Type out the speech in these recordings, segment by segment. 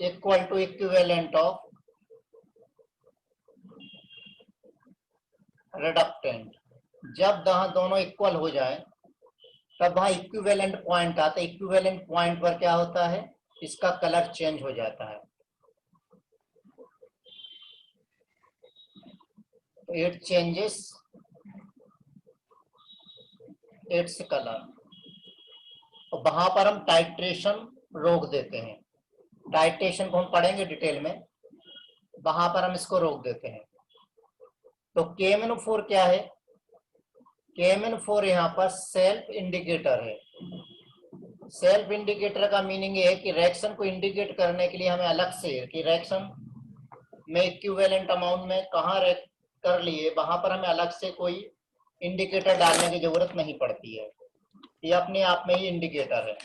Equal to equivalent of reductant. जब दोनों equal हो जाए तब वहां इक्विवेलेंट पॉइंट आता है। इक्विवेलेंट पॉइंट पर क्या होता है, इसका कलर चेंज हो जाता है। It changes its colour. और वहां पर हम टाइट्रेशन रोक देते हैं। टाइट्रेशन को हम पढ़ेंगे डिटेल में, वहां पर हम इसको रोक देते हैं। तो KMnO4 क्या है? KMnO4 यहाँ पर सेल्फ इंडिकेटर है। सेल्फ इंडिकेटर का मीनिंग ये है कि रिएक्शन को इंडिकेट करने के लिए हमें अलग से कि रिएक्शन में इक्विवेलेंट अमाउंट में कहाँ कर लिए, वहां पर हमें अलग से कोई इंडिकेटर डालने की जरूरत नहीं पड़ती है। ये अपने आप में ही इंडिकेटर है।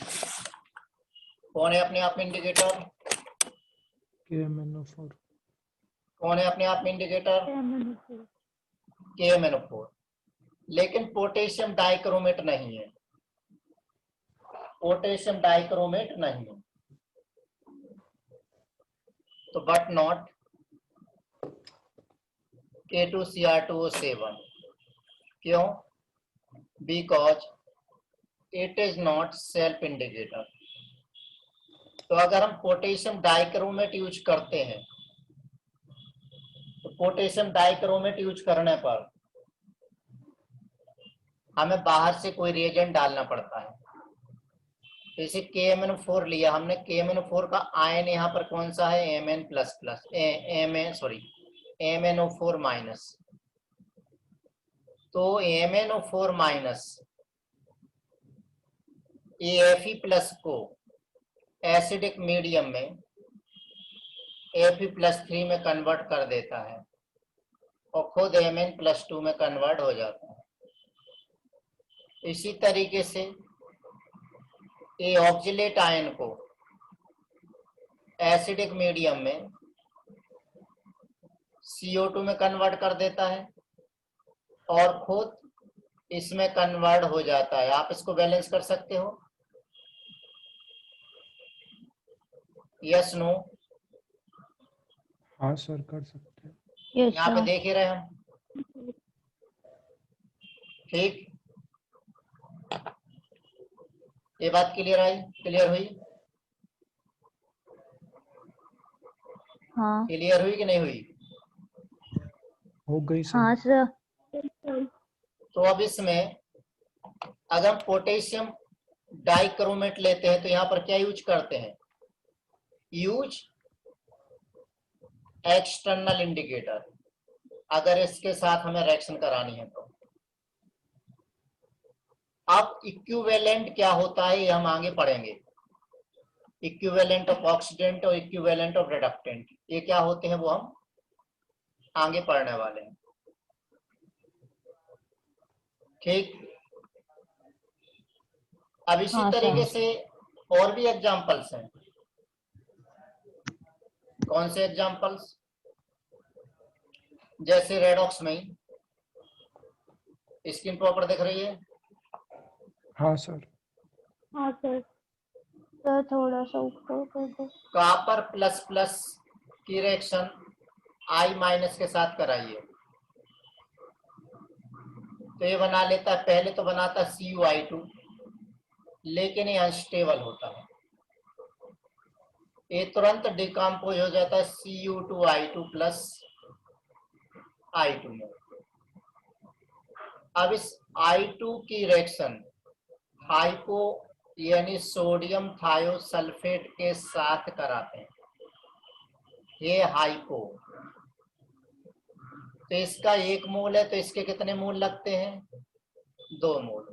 कौन है अपने आप में इंडिकेटर? KMnO4। कौन है अपने आप में इंडिकेटर? KMnO4। लेकिन पोटेशियम डाइक्रोमेट नहीं है। पोटेशियम डाइक्रोमेट नहीं है। तो बट नॉट K2Cr2O7। क्यों? Because it is not self indicator. तो अगर हम पोटेशियम डाइक्रोमेट यूज करते हैं तो पोटेशियम डाइक्रोमेट यूज करने पर हमें बाहर से कोई रिएजेंट डालना पड़ता है। जैसे KMnO4 लिया हमने, KMnO4 का आयन यहाँ पर कौन सा है? MnO4 minus. तो MnO4 माइनस Fe प्लस को एसिडिक मीडियम में Fe+3 में कन्वर्ट कर देता है और खुद Mn+2 में कन्वर्ट हो जाता है। इसी तरीके से ये ऑक्जिलेट आयन को एसिडिक मीडियम में CO2 में कन्वर्ट कर देता है और खुद इसमें कन्वर्ट हो जाता है। आप इसको बैलेंस कर सकते हो? Yes no? हाँ सर, कर सकते हैं। यहाँ पे देख ही रहे हम। ठीक, ये बात क्लियर हुई? हाँ क्लियर हुई कि नहीं हुई? हो गई सर। हाँ सर। तो अब इसमें अगर हम पोटेशियम डाइक्रोमेट लेते हैं तो यहाँ पर क्या यूज करते हैं? यूज एक्सटर्नल इंडिकेटर, अगर इसके साथ हमें रिएक्शन करानी है तो। अब इक्विवेलेंट क्या होता है ये हम आगे पढ़ेंगे। इक्विवेलेंट ऑफ ऑक्सीडेंट और इक्विवेलेंट ऑफ रिडक्टेंट, ये क्या होते हैं वो हम आगे पढ़ने वाले हैं। ठीक, अब इसी हाँ, तरीके सर। से और भी एग्जांपल्स हैं। कौन से एग्जांपल्स? जैसे रेडॉक्स में स्किन प्रॉपर दिख रही है? हाँ सर। हाँ सर। सर थोड़ा सा ऊपर कर दो। कॉपर प्लस प्लस की रिएक्शन I- के साथ कराइए तो ये बना लेता है, पहले तो बनाता है CuI2, लेकिन ये अनस्टेबल होता है। ये तुरंत डिकम्पोज हो जाता है Cu2I2 प्लस I2 में। अब इस I2 की रिएक्शन हाइपो यानी सोडियम थायोसल्फेट के साथ कराते हैं। ये हाइपो, तो इसका 1 मोल है तो इसके कितने मोल लगते हैं? 2 मोल।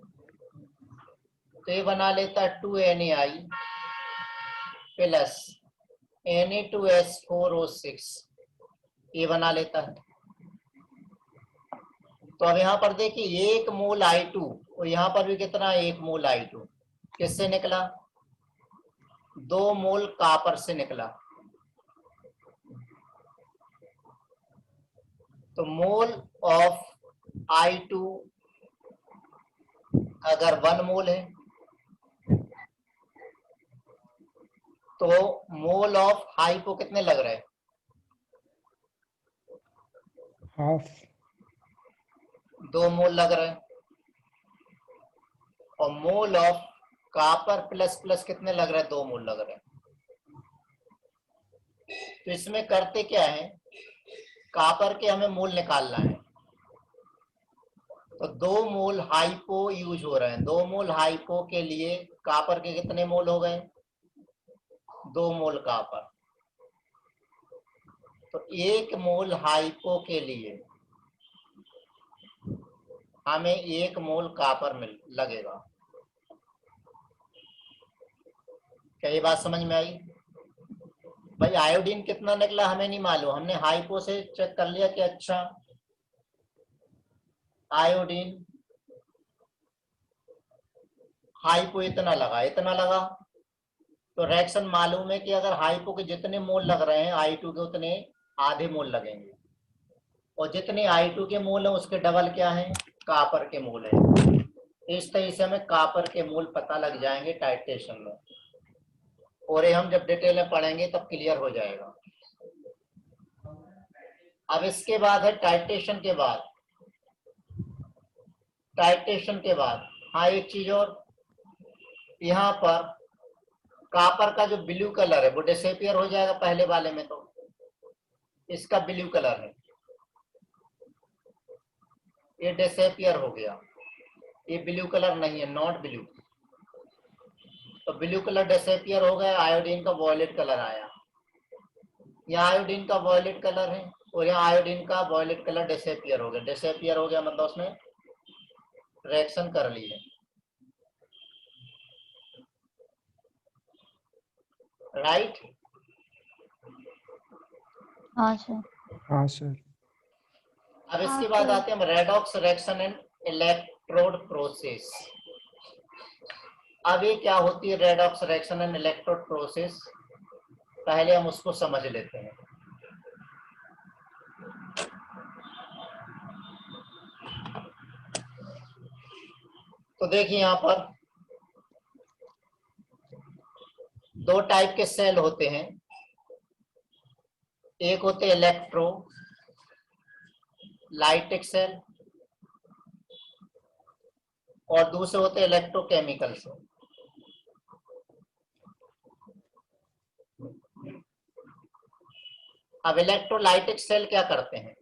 तो ये बना लेता है 2Na प्लस Na2S4O6, ये बना लेता है। तो अब यहाँ पर देखिए 1 मोल I2 और यहाँ पर भी कितना 1 मोल I2 किससे निकला? 2 मोल कॉपर से निकला। तो मोल ऑफ I2 अगर 1 मोल है तो मोल ऑफ हाइपो कितने लग रहे हैं? हाफ 2 मोल लग रहे हैं। और mole of copper plus plus कितने लग रहे हैं? 2 मोल लग रहे हैं। तो इसमें करते क्या है, कॉपर के हमें मोल निकालना है। तो 2 मोल हाइपो यूज हो रहे हैं। 2 मोल हाइपो के लिए कॉपर के कितने मोल हो गए? 2 मोल कॉपर। तो 1 मोल हाइपो के लिए हमें 1 मोल कॉपर मिल लगेगा। क्या ये बात समझ में आई? भाई आयोडीन कितना निकला हमें नहीं मालूम, हमने हाइपो से चेक कर लिया कि अच्छा आयोडीन हाइपो इतना लगा। तो रिएक्शन मालूम है कि अगर हाइपो के जितने मोल लग रहे हैं I2 के उतने आधे मोल लगेंगे, और जितने I2 के मोल है उसके डबल क्या है? कॉपर के मोल है। इस तरह से हमें कॉपर के मोल पता लग जाएंगे टाइट्रेशन में, और ये हम जब डिटेल में पढ़ेंगे तब क्लियर हो जाएगा। अब इसके बाद है टाइट्रेशन के बाद। हाँ एक चीज और, यहाँ पर कॉपर का जो ब्लू कलर है वो डिसअपीयर हो जाएगा पहले वाले में। तो इसका ब्लू कलर है, ये डिसअपीयर हो गया। ये ब्लू कलर नहीं है, नॉट ब्लू। तो ब्लू कलर डिसअपीयर हो गया, आयोडीन का वॉयलेट कलर आया। यहाँ आयोडीन का वॉयलेट कलर है और यहाँ आयोडीन का वॉयलेट कलर डिसअपीयर हो गया। डिसअपीयर हो गया मतलब उसने रिएक्शन कर ली है। राइट? हाँ सर। हाँ सर। अब इसके हाँ बाद सर। आते हैं हम redox reaction and electrode process. अब ये क्या होती है redox reaction and electrode process, पहले हम उसको समझ लेते हैं। तो देखिए यहाँ पर 2 टाइप के सेल होते हैं। एक होते हैं इलेक्ट्रो लाइटिक सेल और दूसरे होते हैं इलेक्ट्रोकेमिकल सेल। अब इलेक्ट्रोलाइटिक सेल क्या करते हैं?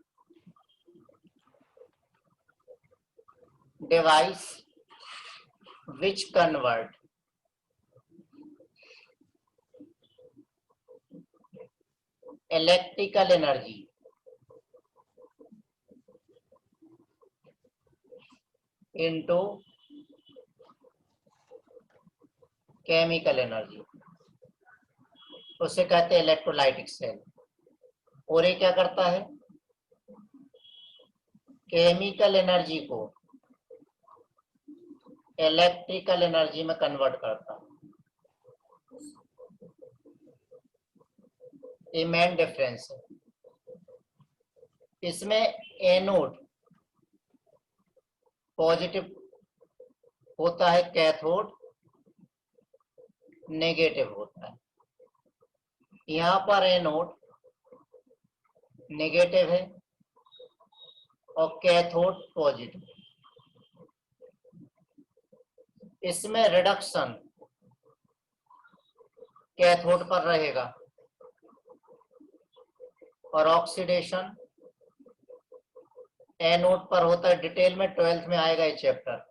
Device which convert electrical energy into chemical energy, उसे कहते हैं इलेक्ट्रोलाइटिक सेल। और ये क्या करता है? केमिकल एनर्जी को इलेक्ट्रिकल एनर्जी में कन्वर्ट करता है। ये मेन डिफरेंस है। इसमें एनोड पॉजिटिव होता है, कैथोड नेगेटिव होता है। यहाँ पर एनोड नेगेटिव है और कैथोड पॉजिटिव। इसमें रिडक्शन कैथोड पर रहेगा और ऑक्सीडेशन एनोड पर होता है। डिटेल में 12th में आएगा ये चैप्टर।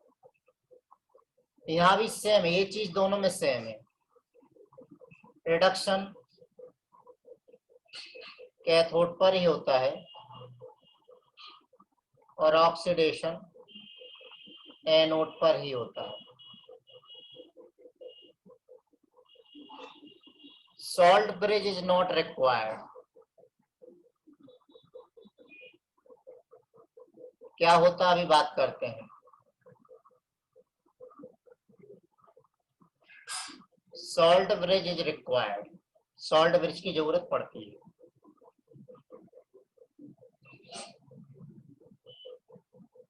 यहाँ भी सेम है, ये चीज दोनों में सेम है। रिडक्शन कैथोड पर ही होता है और ऑक्सीडेशन एनोड पर ही होता है। Salt bridge is not required. क्या होता है अभी बात करते हैं। Salt bridge is required, salt bridge की जरूरत पड़ती है।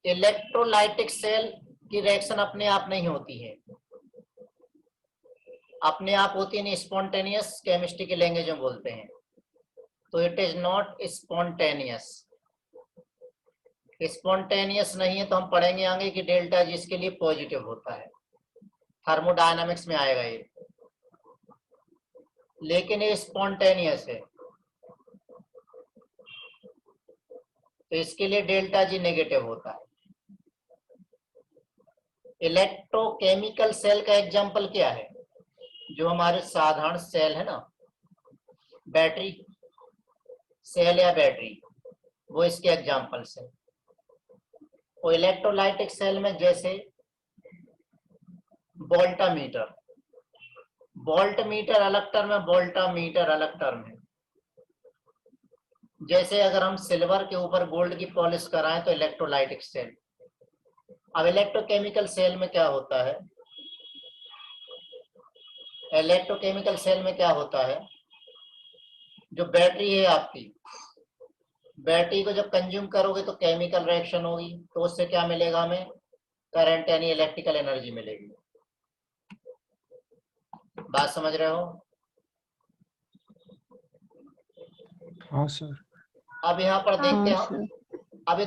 इलेक्ट्रोलाइटिक सेल की रिएक्शन अपने आप नहीं होती है। अपने आप होती नहीं, स्पॉन्टेनियस केमिस्ट्री की लैंग्वेज में बोलते हैं। तो it is not spontaneous. Spontaneous नहीं है तो हम पढ़ेंगे आगे कि डेल्टा जी इसके लिए पॉजिटिव होता है, थर्मोडायनामिक्स में आएगा ये। लेकिन ये स्पॉन्टेनियस है तो इसके लिए डेल्टा जी नेगेटिव होता है। इलेक्ट्रोकेमिकल सेल का एग्जांपल क्या है? जो हमारे साधारण सेल है ना, बैटरी सेल या बैटरी, वो इसके एग्जांपल्स है। और इलेक्ट्रोलाइटिक सेल में जैसे वोल्टामीटर, वोल्टमीटर अलग टर्म है, वोल्टामीटर अलग टर्म है। जैसे अगर हम सिल्वर के ऊपर गोल्ड की पॉलिश कराएं तो इलेक्ट्रोलाइटिक सेल। अब इलेक्ट्रोकेमिकल सेल में क्या होता है? इलेक्ट्रोकेमिकल सेल में क्या होता है, जो बैटरी है आपकी, बैटरी को जब कंज्यूम करोगे तो केमिकल रिएक्शन होगी, तो उससे क्या मिलेगा हमें? करंट यानी इलेक्ट्रिकल एनर्जी मिलेगी। बात समझ रहे हो? हाँ सर। अब यहाँ पर देखते हाँ हैं, सर। अब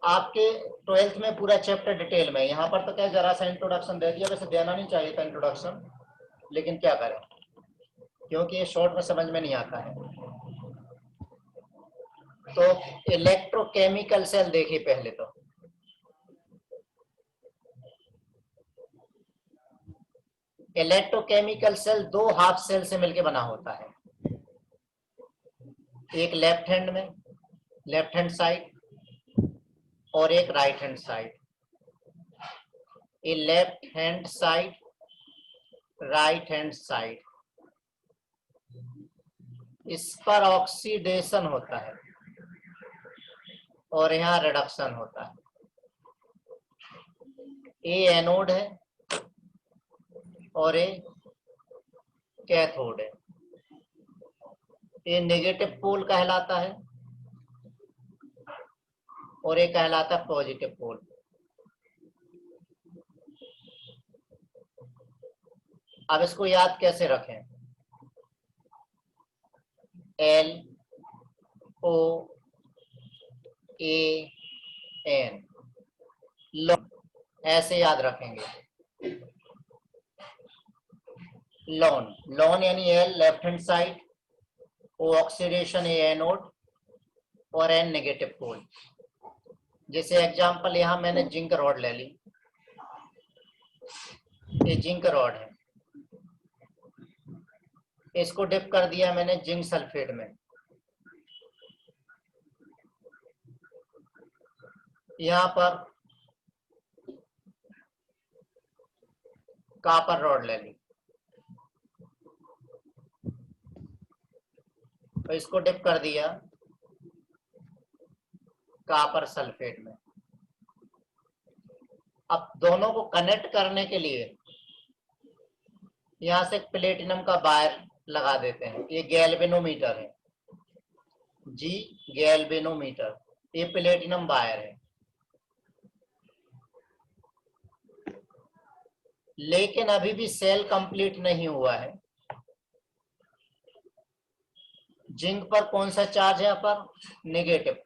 आपके 12th में पूरा चैप्टर डिटेल में, यहाँ पर तो क्या जरा सा इंट्रोडक्शन दे दिया, वैसे देना नहीं चाहिए था इंट्रोडक्शन, लेकिन क्या करें क्योंकि ये शॉर्ट में समझ में नहीं आता है। तो इलेक्ट्रोकेमिकल सेल देखिए पहले तो। इलेक्ट्रोकेमिकल सेल दो हाफ सेल से मिलकर बना होता है, एक लेफ्ट हैंड में, लेफ्ट हैंड साइड, और एक राइट हैंड साइड। ये left hand side, right hand side, इस पर ऑक्सीडेशन होता है और यहाँ रिडक्शन होता है। ये एनोड है और ये कैथोड है। ये नेगेटिव पोल कहलाता है और ये कहलाता है पॉजिटिव पोल। अब इसको याद कैसे रखें? L O A N, loan, ऐसे याद रखेंगे। लॉन, लॉन यानी L left hand side, O oxidation A anode और N नेगेटिव पोल। जैसे एग्जांपल यहां मैंने जिंक रॉड ले ली, ये जिंक रॉड है, इसको डिप कर दिया मैंने जिंक सल्फेट में। यहां पर कॉपर रॉड ले ली, तो इसको डिप कर दिया कॉपर सल्फेट में। अब दोनों को कनेक्ट करने के लिए यहां से प्लेटिनम का वायर लगा देते हैं। ये गैल्वेनोमीटर है जी, गैल्वेनोमीटर, ये प्लेटिनम वायर है। लेकिन अभी भी सेल कंप्लीट नहीं हुआ है। जिंक पर कौन सा चार्ज है? यहाँ पर नेगेटिव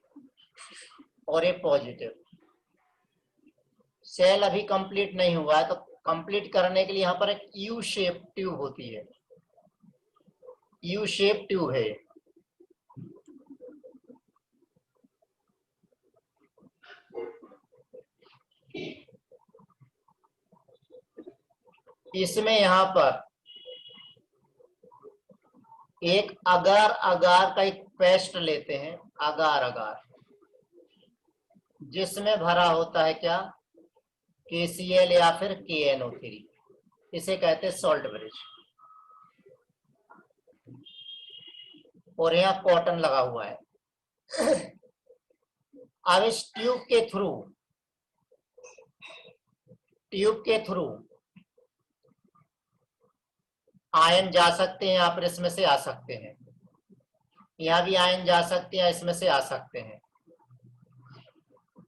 और ये पॉजिटिव। सेल अभी कंप्लीट नहीं हुआ है, तो कंप्लीट करने के लिए यहाँ पर एक यू शेप ट्यूब होती है, यू शेप ट्यूब है। इसमें यहाँ पर एक अगार अगार का एक पेस्ट लेते हैं, अगार अगार, जिसमें भरा होता है क्या? KCl या फिर KNO3। इसे कहते हैं सॉल्ट ब्रिज। और यहाँ कॉटन लगा हुआ है। अब इस ट्यूब के थ्रू आयन जा सकते हैं, यहाँ पर इसमें से आ सकते हैं, यहाँ भी आयन जा सकते हैं, इसमें से आ सकते हैं।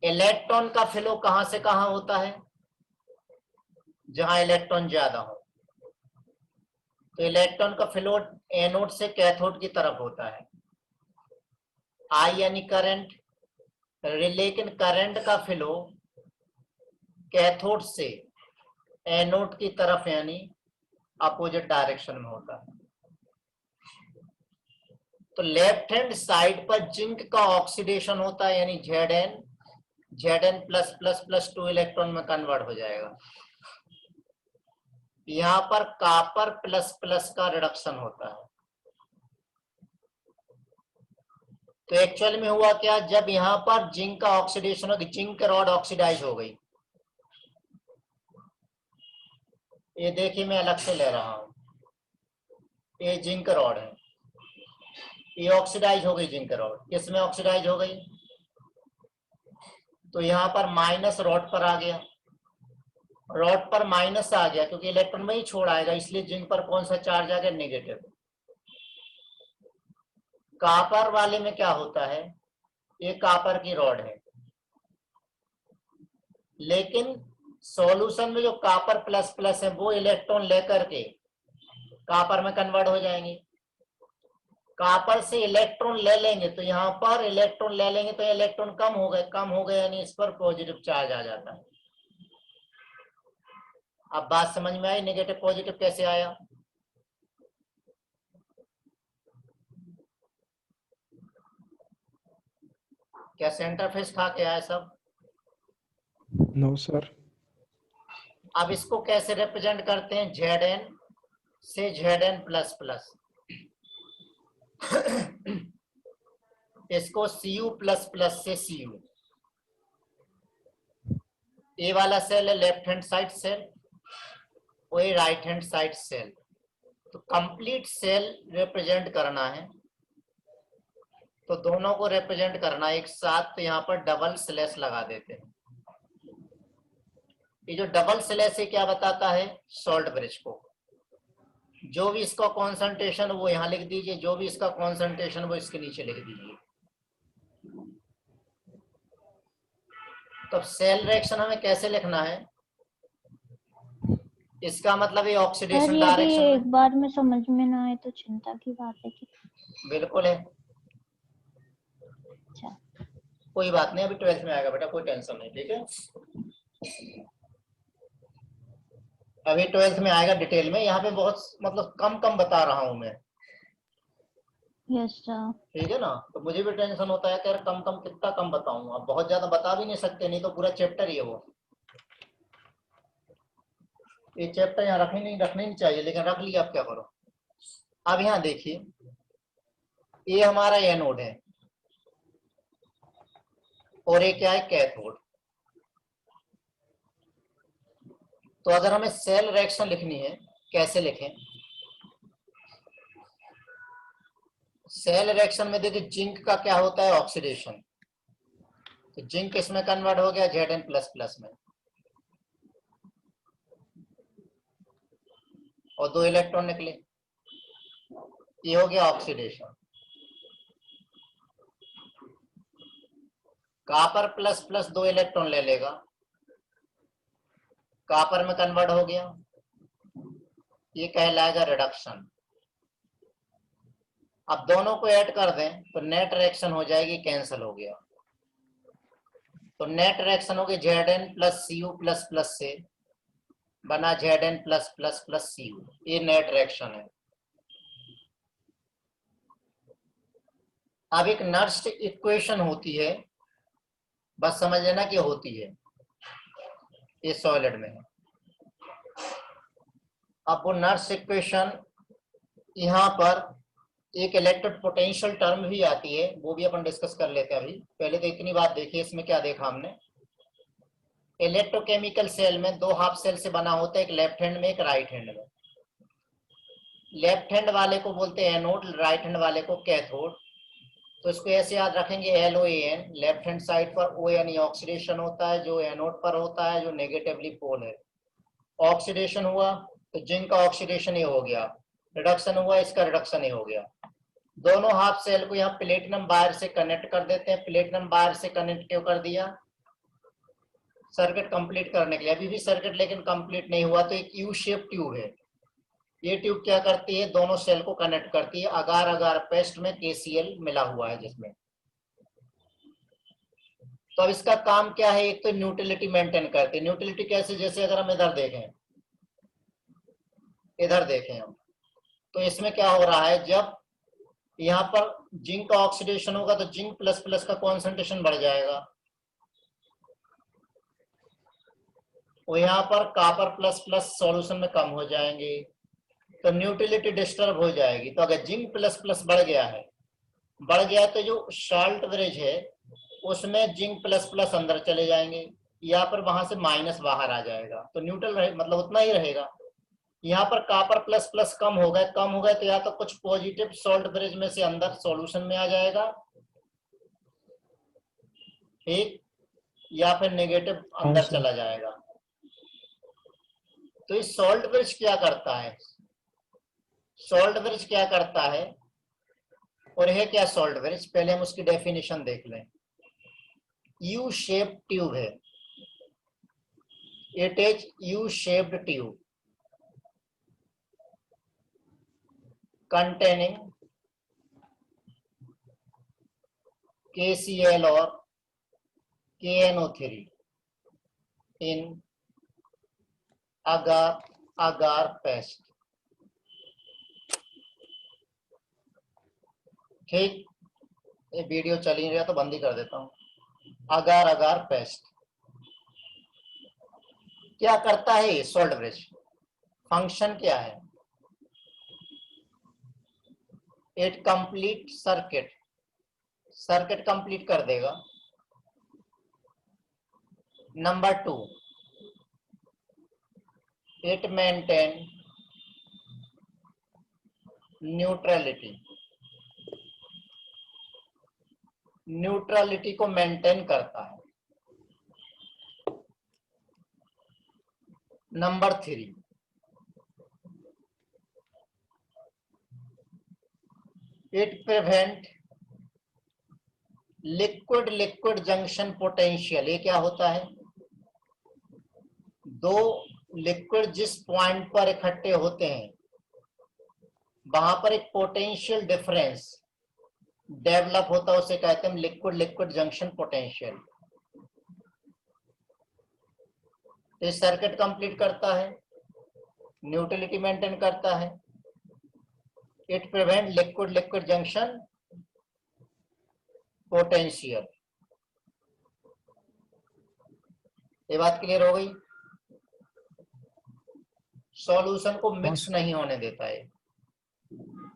इलेक्ट्रॉन का फ्लो कहां से कहां होता है? जहां इलेक्ट्रॉन ज्यादा हो। तो इलेक्ट्रॉन का फ्लो एनोड से कैथोड की तरफ होता है, आई यानी करंट, लेकिन करंट का फ्लो कैथोड से एनोड की तरफ यानी अपोजिट डायरेक्शन में होता है। तो लेफ्ट हैंड साइड पर जिंक का ऑक्सीडेशन होता है यानी Zn plus plus plus 2 electron में कन्वर्ट हो जाएगा। यहां पर कॉपर प्लस प्लस का रिडक्शन होता है। तो एक्चुअल में हुआ क्या, जब यहां पर जिंक का ऑक्सीडेशन होगी, जिंक रॉड ऑक्सीडाइज हो गई, ये देखिए मैं अलग से ले रहा हूं, ये जिंक रॉड है, ये ऑक्सीडाइज हो गई जिंक रॉड। किसमें ऑक्सीडाइज हो गई, तो यहां पर माइनस रॉड पर आ गया, रॉड पर माइनस आ गया क्योंकि इलेक्ट्रॉन में ही छोड़ आएगा, इसलिए जिंक पर कौन सा चार्ज आ गया, नेगेटिव। कॉपर वाले में क्या होता है, ये कॉपर की रॉड है, लेकिन सॉल्यूशन में जो कॉपर प्लस प्लस है वो इलेक्ट्रॉन लेकर के कॉपर में कन्वर्ट हो जाएंगे। कॉपर से इलेक्ट्रॉन ले लेंगे तो यहाँ पर इलेक्ट्रॉन ले लेंगे तो इलेक्ट्रॉन कम हो गए यानी इस पर पॉजिटिव चार्ज आ जाता है। अब बात समझ में आई, नेगेटिव पॉजिटिव कैसे आया। क्या सेंटर फेस खा के आया सब। No sir. अब इसको कैसे रिप्रेजेंट करते हैं, Zn से Zn प्लस प्लस, इसको Cu प्लस प्लस से Cu। ए वाला सेल है लेफ्ट हैंड साइड सेल, वही राइट हैंड साइड सेल। तो कंप्लीट सेल रिप्रेजेंट करना है तो दोनों को रिप्रेजेंट करना एक साथ, तो यहाँ पर डबल स्लैश लगा देते हैं। ये जो डबल स्लैश है क्या बताता है, सॉल्ट ब्रिज को। जो भी इसका कॉन्सेंट्रेशन वो यहाँ लिख दीजिए, जो भी इसका कॉन्सेंट्रेशन वो इसके नीचे लिख दीजिए। तो सेल रिएक्शन हमें कैसे लिखना है, इसका मतलब ये सर ऑक्सीडेशन यदि डायरेक्शन में। एक बार में समझ में ना आए तो चिंता की बात है कि बिल्कुल है, अच्छा कोई बात नहीं, अभी 12th में आएगा बेटा, कोई टेंशन नहीं, ठीक है। अभी 12th में आएगा डिटेल में, यहाँ पे बहुत मतलब कम बता रहा हूं मैं, यस सर। ठीक है ना। तो मुझे भी टेंशन होता है कि यार कम कितना कम बताऊं, अब बहुत ज्यादा बता भी नहीं सकते, नहीं तो पूरा चैप्टर ही है वो। ये चैप्टर यहाँ रखने नहीं चाहिए, लेकिन रख लिया, अब क्या करो। अब यहाँ देखिए, ये हमारा एनोड है और ये क्या है, कैथोड। तो अगर हमें सेल रिएक्शन लिखनी है, कैसे लिखें। सेल रिएक्शन में देखिए जिंक का क्या होता है, ऑक्सीडेशन। तो जिंक इसमें कन्वर्ट हो गया Zn प्लस प्लस में, और 2 इलेक्ट्रॉन निकले, ये हो गया oxidation. Copper plus plus 2 electron ले लेगा, कॉपर में कन्वर्ट हो गया, ये कहलाएगा रिडक्शन। अब दोनों को ऐड कर दें तो नेट रिएक्शन हो जाएगी, कैंसिल हो गया। तो नेट रिएक्शन हो गई Zn plus Cu plus plus से बना Zn plus plus plus Cu, ये नेट रिएक्शन है। अब एक नर्स्ट इक्वेशन होती है, बस समझ लेना कि होती है, ये सॉलिड में है। अब वो नर्स्ट इक्वेशन, यहाँ पर एक इलेक्ट्रिक पोटेंशियल टर्म भी आती है, वो भी अपन डिस्कस कर लेते हैं अभी। पहले तो इतनी बात देखिए, इसमें क्या देखा हमने, इलेक्ट्रोकेमिकल सेल में 2 हाफ सेल से बना होता है, एक लेफ्ट हैंड में एक राइट हैंड में। लेफ्ट हैंड वाले को बोलते हैं एनोड, राइट हैंड वाले को कैथोड। तो इसको ऐसे याद रखेंगे, LOAN, लेफ्ट हैंड साइड पर O यानी ऑक्सीडेशन होता है, जो एनोड पर होता है, जो नेगेटिवली पोल है। ऑक्सीडेशन हुआ तो जिंक का ऑक्सीडेशन ही हो गया, रिडक्शन हुआ इसका रिडक्शन ही हो गया। दोनों हाफ सेल को यहाँ प्लेटिनम वायर से कनेक्ट कर देते हैं। प्लेटिनम वायर से कनेक्ट क्यों कर दिया, सर्किट कंप्लीट करने के लिए। अभी भी सर्किट लेकिन कंप्लीट नहीं हुआ, तो एक यू शेप ट्यूब है, ये ट्यूब क्या करती है, दोनों सेल को कनेक्ट करती है। अगार अगार पेस्ट में KCl मिला हुआ है जिसमें। तो अब इसका काम क्या है, एक तो न्यूट्रलिटी मेंटेन करती है। न्यूट्रलिटी कैसे, जैसे अगर हम इधर देखें हम, तो इसमें क्या हो रहा है, जब यहाँ पर जिंक का ऑक्सीडेशन होगा तो जिंक प्लस प्लस का कॉन्सेंट्रेशन बढ़ जाएगा, और यहाँ पर कॉपर प्लस प्लस सॉल्यूशन में कम हो जाएंगे, तो न्यूट्रलिटी डिस्टर्ब हो जाएगी। तो अगर जिंक प्लस प्लस बढ़ गया है तो जो साल्ट ब्रिज है उसमें जिंक प्लस प्लस अंदर चले जाएंगे, या पर वहां से माइनस बाहर आ जाएगा, तो न्यूट्रल रहे, मतलब उतना ही रहेगा। यहाँ पर कॉपर प्लस प्लस कम हो गए तो या तो कुछ पॉजिटिव सॉल्ट ब्रिज में से अंदर सॉल्यूशन में आ जाएगा, ठीक, या फिर नेगेटिव हाँ अंदर सर। चला जाएगा। तो इस सॉल्ट ब्रिज क्या करता है, सॉल्ट ब्रिज क्या करता है, और है क्या सॉल्ट ब्रिज, पहले हम उसकी डेफिनेशन देख लें। यू शेप ट्यूब है, it is U shaped tube containing KCl or KNO3 in agar agar paste। ठीक, ये वीडियो चल ही रहा तो बंद ही कर देता हूं। अगार अगार पेस्ट क्या करता है, ये सॉल्ट ब्रिज फंक्शन क्या है, इट कंप्लीट सर्किट कंप्लीट कर देगा। नंबर 2, इट मेंटेन न्यूट्रलिटी को मेंटेन करता है। Number 3, it prevent liquid liquid junction potential. ये क्या होता है, दो लिक्विड जिस पॉइंट पर इकट्ठे होते हैं वहां पर एक पोटेंशियल डिफरेंस डेवलप होता है, उसे कहते हैं लिक्विड लिक्विड जंक्शन पोटेंशियल। तो सर्किट कंप्लीट करता है, न्यूट्रलिटी मेंटेन करता है, it prevent liquid liquid junction potential. ये बात क्लियर हो गई। सॉल्यूशन को मिक्स नहीं होने देता है।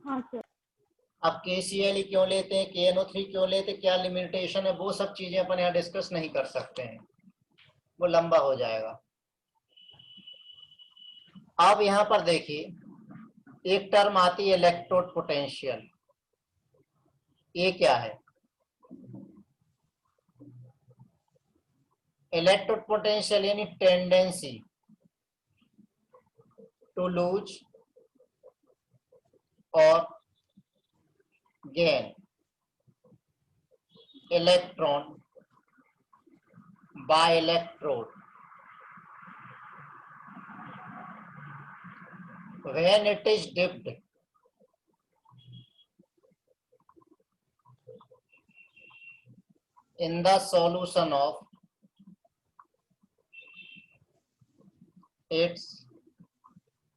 हाँ सर। अब KCl क्यों लेते हैं, KNO3 क्यों लेते हैं, क्या लिमिटेशन है, वो सब चीजें अपन यहाँ डिस्कस नहीं कर सकते हैं, वो लंबा हो जाएगा। अब यहाँ पर देखिए एक टर्म आती है इलेक्ट्रोड पोटेंशियल। ये क्या है, इलेक्ट्रोड पोटेंशियल यानी टेंडेंसी टू लूज और gain electron by electrode when it is dipped in the solution of its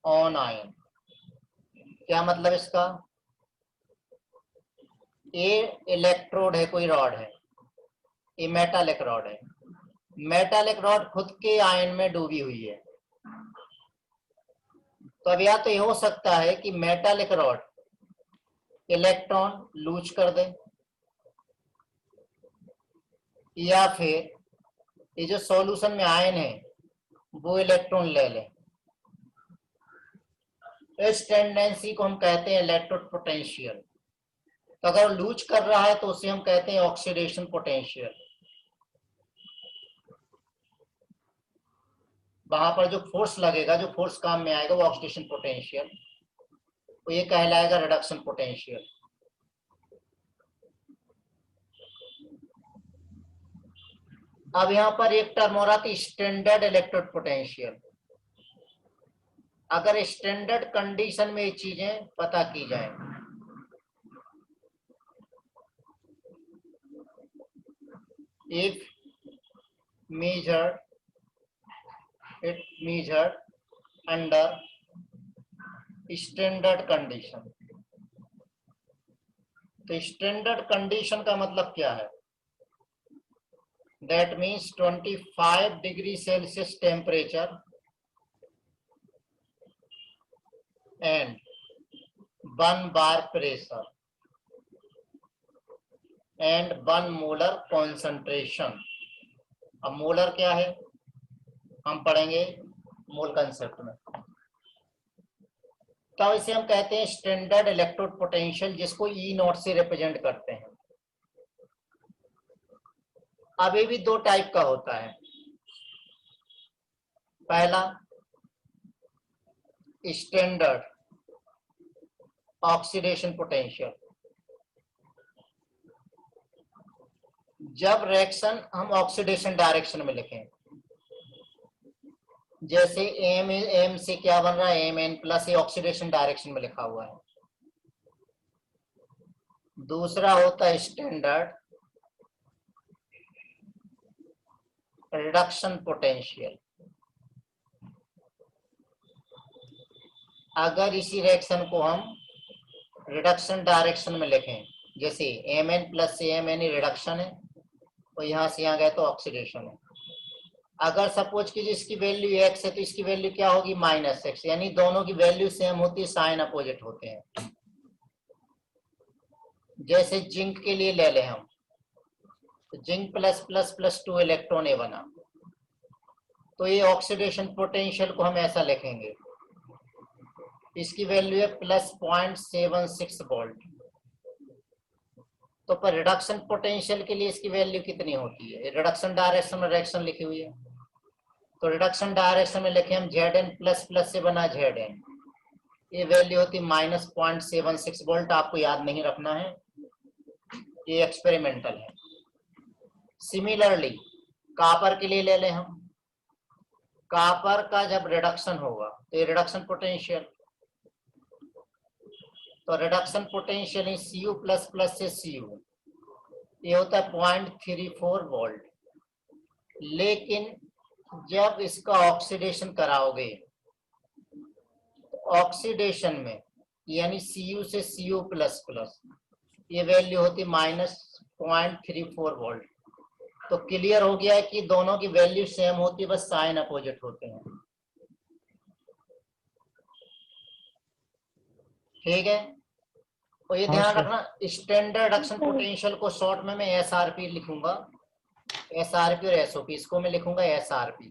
own ion। क्या मतलब इसका, ये इलेक्ट्रोड है, कोई रॉड है, ये मेटालिक रॉड है, मेटालिक रॉड खुद के आयन में डूबी हुई है। तो अब या तो ये हो सकता है कि मेटालिक रॉड इलेक्ट्रॉन लूज कर दे, या फिर ये जो सॉल्यूशन में आयन है वो इलेक्ट्रॉन ले ले। इस टेंडेंसी को हम कहते हैं इलेक्ट्रोड पोटेंशियल। तो अगर लूज कर रहा है तो उसे हम कहते हैं ऑक्सीडेशन पोटेंशियल। वहां पर जो फोर्स लगेगा, जो फोर्स काम में आएगा वो ऑक्सीडेशन पोटेंशियल, तो ये कहलाएगा रिडक्शन पोटेंशियल। अब यहाँ पर एक टर्म और आती है स्टैंडर्ड इलेक्ट्रोड पोटेंशियल। अगर स्टैंडर्ड कंडीशन में ये चीजें पता की जाए, if measured it measured under standard condition. तो स्टैंडर्ड कंडीशन का मतलब क्या है? That means 25 degree Celsius temperature and 1 bar pressure and 1 molar concentration. अब मोलर क्या है हम पढ़ेंगे मोल कंसेप्ट में। तो इसे हम कहते हैं स्टैंडर्ड इलेक्ट्रोड पोटेंशियल, जिसको ई नॉट से रिप्रेजेंट करते हैं। अभी भी दो टाइप का होता है। पहला स्टैंडर्ड ऑक्सीडेशन पोटेंशियल। जब रिएक्शन हम ऑक्सीडेशन डायरेक्शन में लिखें, जैसे एम से क्या बन रहा है, एम एन प्लस, ये ऑक्सीडेशन डायरेक्शन में लिखा हुआ है। दूसरा होता है स्टैंडर्ड रिडक्शन पोटेंशियल। अगर इसी रिएक्शन को हम रिडक्शन डायरेक्शन में लिखें, जैसे एम एन प्लस से एम एन रिडक्शन है और यहां से यहां गए तो ऑक्सीडेशन है। अगर सपोज कीजिए इसकी वैल्यू एक्स है तो इसकी वैल्यू क्या होगी, माइनस एक्स, यानी दोनों की वैल्यू सेम होती है, साइन अपोजिट होते हैं। जैसे जिंक के लिए ले लें हम, तो zinc plus plus plus 2 electron ए बना, तो ये ऑक्सीडेशन पोटेंशियल को हम ऐसा लिखेंगे, इसकी वैल्यू है प्लस 0.76 वोल्ट। तो पर रिडक्शन पोटेंशियल के लिए इसकी वैल्यू कितनी होती है? रिडक्शन डायरेक्शन में रिएक्शन लिखी हुई है, तो रिडक्शन डायरेक्शन में लिखे हम जेड एन प्लस प्लस से बना जेड एन, ये वैल्यू होती माइनस 0.76 वोल्ट। आपको याद नहीं रखना है, ये एक्सपेरिमेंटल है। सिमिलरली कॉपर के लिए ले लें हम, कॉपर का जब रिडक्शन होगा तो ये रिडक्शन पोटेंशियल, तो reduction potential in Cu plus plus से Cu ये होता है 0.34 वोल्ट। लेकिन जब इसका ऑक्सीडेशन कराओगे, ऑक्सीडेशन में यानी Cu से Cu प्लस प्लस, ये वैल्यू होती माइनस 0.34 वोल्ट। तो क्लियर हो गया है कि दोनों की वैल्यू सेम होती है, बस साइन अपोजिट होते हैं। ठीक है, और ये हाँ ध्यान सर। रखना, स्टैंडर्ड रिडक्शन पोटेंशियल को शॉर्ट में मैं SRP लिखूंगा, SRP और SOP, इसको मैं लिखूंगा SRP।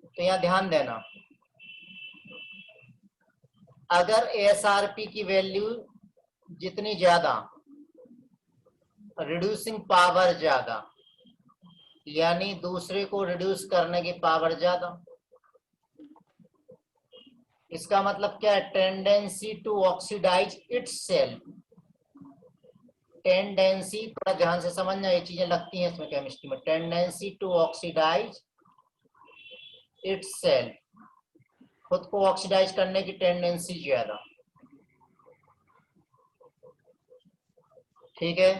तो यहाँ ध्यान देना, अगर SRP की वैल्यू जितनी ज्यादा, रिड्यूसिंग पावर ज्यादा, यानी दूसरे को रिड्यूस करने की पावर ज्यादा, इसका मतलब क्या है, tendency to oxidize itself. Tendency थोड़ा ध्यान से समझना, ये चीजें लगती हैं इसमें केमिस्ट्री में। टेंडेंसी टू ऑक्सीडाइज इटसेल्फ, खुद को ऑक्सीडाइज करने की टेंडेंसी ज्यादा। ठीक है,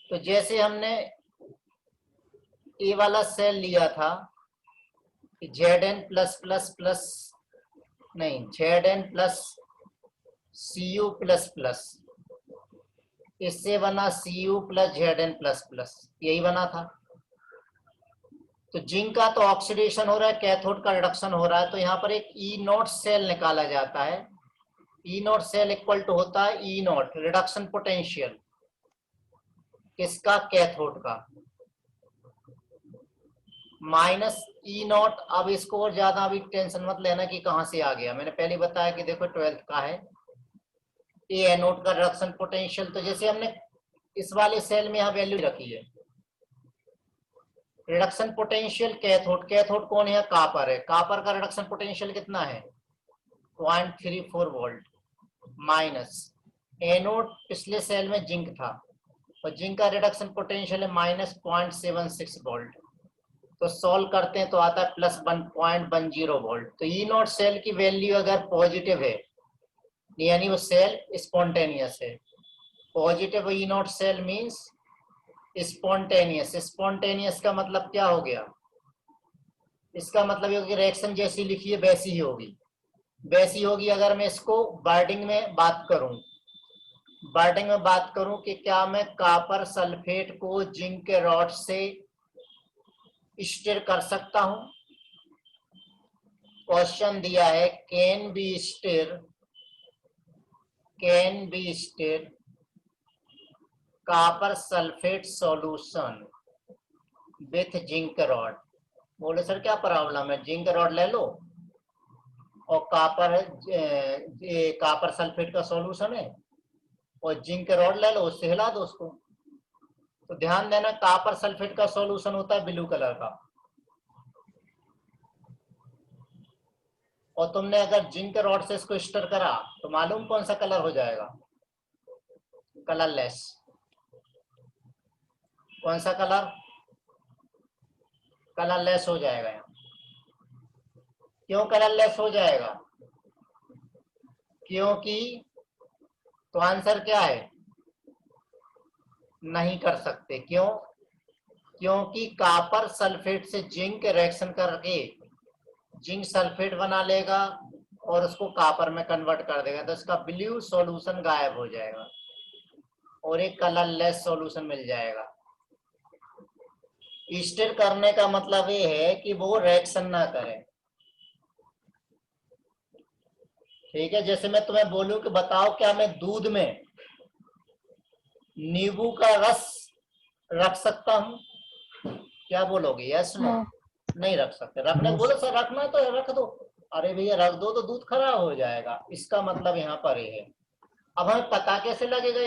तो जैसे हमने ए वाला सेल लिया था कि Zn प्लस प्लस प्लस नहीं, Zn plus Cu plus plus, इससे बना Cu plus Zn plus plus, यही बना था। तो जिंक का तो ऑक्सीडेशन हो रहा है, कैथोड का रिडक्शन हो रहा है, तो यहाँ पर एक ई नॉट सेल निकाला जाता है। ई नॉट सेल इक्वल टू होता है ई नॉट रिडक्शन पोटेंशियल, किसका, कैथोड का, माइनस ई नॉट। अब इसको और ज्यादा अभी टेंशन मत लेना कि कहां से आ गया, मैंने पहले बताया कि देखो 12th का है, ए एनोड का रिडक्शन पोटेंशियल। तो जैसे हमने इस वाले सेल में यहाँ वैल्यू रखी है, रिडक्शन पोटेंशियल कैथोड, कैथोड कौन है, कॉपर है, कॉपर का रिडक्शन पोटेंशियल कितना है 0.34 वोल्ट, माइनस एनोड पिछले सेल में जिंक था और जिंक का रिडक्शन पोटेंशियल है माइनस 0.76 वोल्ट। तो सॉल्व करते हैं तो आता है +1.10 वोल्ट। तो ई नॉट सेल की वैल्यू अगर पॉजिटिव है यानी वो सेल स्पॉन्टेनियस है। Positive E not cell means spontaneous. Spontaneous का मतलब क्या हो गया? इसका मतलब ये रिएक्शन जैसी लिखी है वैसी ही होगी। वैसी होगी अगर मैं इसको वर्डिंग में बात करूं, वर्डिंग में बात करूं कि क्या मैं कॉपर सल्फेट को जिंक के रॉड से स्टिर कर सकता हूं? क्वेश्चन दिया है can be stir copper sulphate solution with zinc rod. बोले सर क्या प्रॉब्लम है, जिंक रॉड ले लो और कॉपर सल्फेट का सॉल्यूशन है और जिंक रॉड ले लो, उससे हिला दो उसको। तो ध्यान देना कॉपर सल्फेट का सॉल्यूशन होता है ब्लू कलर का, और तुमने अगर जिंक रॉड से इसको स्टर करा तो मालूम कौन सा कलर हो जाएगा? कलरलेस। कौन सा कलर? कलरलेस हो जाएगा। यहाँ क्यों कलरलेस हो जाएगा? क्योंकि तो आंसर क्या है? नहीं कर सकते। क्यों? क्योंकि कॉपर सल्फेट से जिंक रिएक्शन करके जिंक सल्फेट बना लेगा और उसको कॉपर में कन्वर्ट कर देगा, तो इसका ब्लू सॉल्यूशन गायब हो जाएगा और एक कलरलेस सॉल्यूशन मिल जाएगा। स्टिर करने का मतलब ये है कि वो रिएक्शन ना करे। ठीक है, जैसे मैं तुम्हें बोलूं कि बताओ क्या मैं दूध में नींबू का रस रख सकता हूं? क्या बोलोगे? Yes no? नो। नहीं रख सकते। रखने No, बोलो सर रखना है तो रख दो। अरे भैया रख दो तो दूध खराब हो जाएगा, इसका मतलब यहाँ पर ये है। अब हमें पता कैसे लगेगा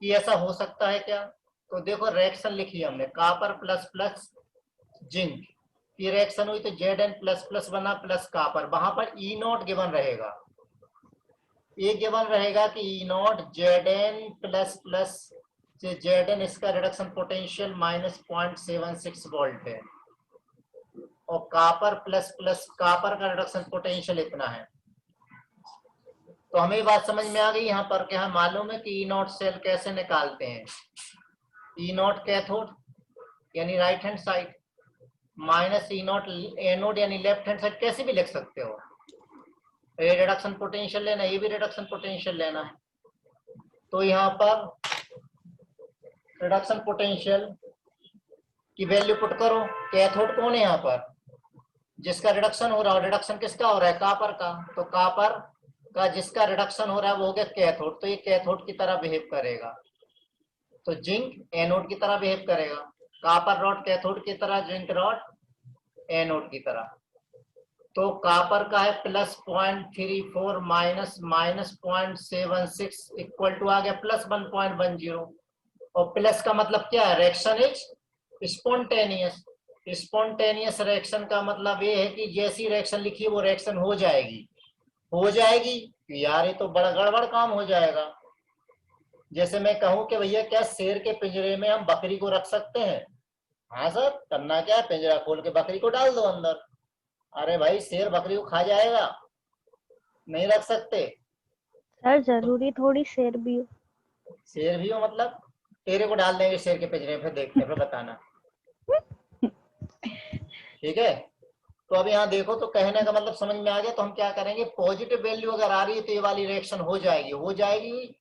कि ऐसा हो सकता है क्या? तो देखो रिएक्शन लिखी हमने, कॉपर प्लस प्लस जिंक की रिएक्शन हुई तो Zn प्लस प्लस बना प्लस कॉपर, वहां पर ई नॉट गिवन रहेगा। ये गिवन रहेगा कि ई नॉट Zn प्लस प्लस से Zn इसका रिडक्शन पोटेंशियल -0.76 वोल्ट है और कॉपर प्लस प्लस कॉपर का रिडक्शन पोटेंशियल इतना है। तो हमें बात समझ में आ गई यहाँ पर कि हमें मालूम है कि ई नॉट सेल कैसे निकालते हैं। ई नॉट कैथोड यानी right hand side, minus E not anode यानी लेफ्ट हैंड साइड, कैसे भी लिख सकते हो। ये रिडक्शन पोटेंशियल लेना, ये भी रिडक्शन पोटेंशियल लेना है। तो यहाँ पर रिडक्शन पोटेंशियल की वैल्यू पुट करो। कैथोड कौन है यहाँ पर? जिसका रिडक्शन हो रहा है। रिडक्शन किसका हो रहा है? कॉपर का। तो कॉपर का जिसका रिडक्शन हो रहा है वो हो गया कैथोड, तो ये कैथोड की तरह बिहेव करेगा। तो जिंक एनोड की तरह बिहेव करेगा। कॉपर रॉड कैथोड की तरह, जिंक रॉड एनोड की तरह। तो कॉपर का है +0.34 माइनस -0.76 इक्वल टू आ गया +1.10। और प्लस का मतलब क्या है? Reaction is spontaneous. Spontaneous reaction का मतलब ये है कि जैसी रिएक्शन लिखी है वो रिएक्शन हो जाएगी। हो जाएगी यार, ये तो बड़ा गड़बड़ काम हो जाएगा। जैसे मैं कहूं कि भैया क्या शेर के पिंजरे में हम बकरी को रख सकते हैं? हाँ सर, करना क्या है, पिंजरा खोल के बकरी को डाल दो अंदर। अरे भाई शेर बकरी को खा जाएगा, नहीं रख सकते। सर जरूरी थोड़ी शेर भी हो। शेर भी हो मतलब? तेरे को डाल देंगे शेर के पिंजरे में, फिर देखते हैं, फिर बताना। ठीक है, तो अब यहाँ देखो, तो कहने का मतलब समझ में आ गया। तो हम क्या करेंगे, पॉजिटिव वैल्यू अगर आ रही है तो ये वाली रिएक्शन हो जाएगी। हो जाएगी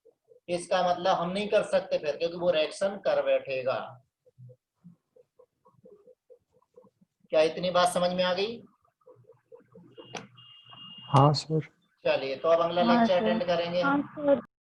इसका मतलब हम नहीं कर सकते फिर, क्योंकि वो रिएक्शन कर बैठेगा। क्या इतनी बात समझ में आ गई? हाँ सर। चलिए, तो अब अगला हाँ लेक्चर सर। अटेंड करेंगे हाँ हम। सर।